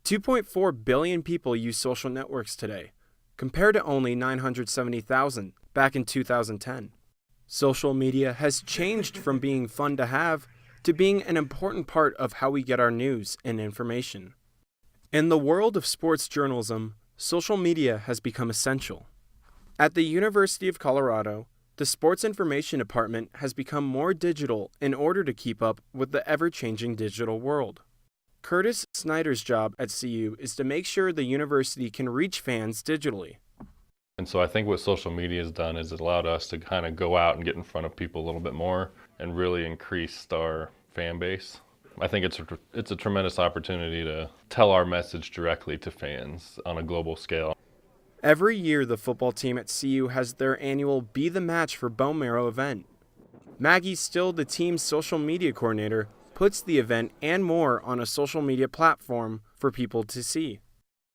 2.4 billion people use social networks today, compared to only 970,000 back in 2010. Social media has changed from being fun to have to being an important part of how we get our news and information. In the world of sports journalism, social media has become essential. At the University of Colorado, the Sports Information Department has become more digital in order to keep up with the ever-changing digital world. Curtis Snyder's job at CU is to make sure the university can reach fans digitally. And so I think what social media has done is it allowed us to kind of go out and get in front of people a little bit more and really increase our fan base. I think it's a tremendous opportunity to tell our message directly to fans on a global scale. Every year, the football team at CU has their annual Be the Match for Bone Marrow event. Maggie Still, the team's social media coordinator, puts the event and more on a social media platform for people to see.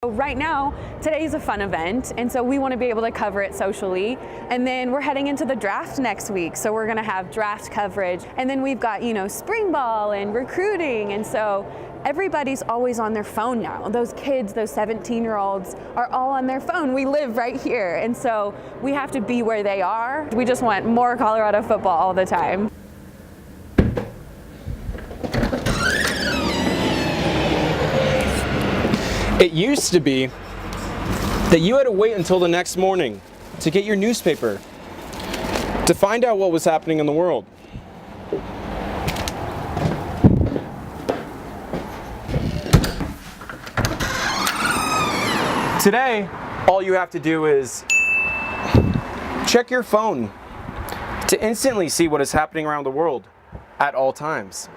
Right now, today's a fun event, and so we want to be able to cover it socially. And then we're heading into the draft next week, so we're going to have draft coverage. And then we've got, spring ball and recruiting, and so everybody's always on their phone now. Those kids, those 17-year-olds are all on their phone. We live right here, and so we have to be where they are. We just want more Colorado football all the time. It used to be that you had to wait until the next morning to get your newspaper to find out what was happening in the world. Today, all you have to do is check your phone to instantly see what is happening around the world at all times.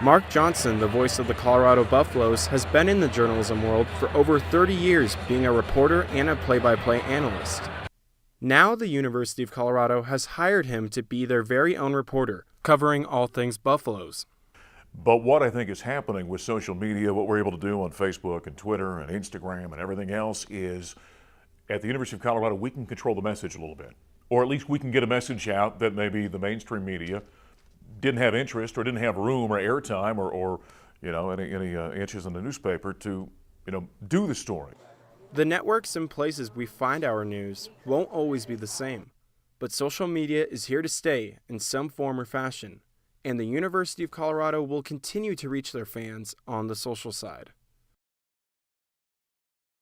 Mark Johnson, the voice of the Colorado Buffaloes, has been in the journalism world for over 30 years, being a reporter and a play-by-play analyst. Now the University of Colorado has hired him to be their very own reporter, covering all things Buffaloes. But what I think is happening with social media, what we're able to do on Facebook and Twitter and Instagram and everything else is, at the University of Colorado, we can control the message a little bit. Or at least we can get a message out that maybe the mainstream media didn't have interest or didn't have room or airtime or any inches in the newspaper to do the story. The networks and places we find our news won't always be the same, but social media is here to stay in some form or fashion, and the University of Colorado will continue to reach their fans on the social side.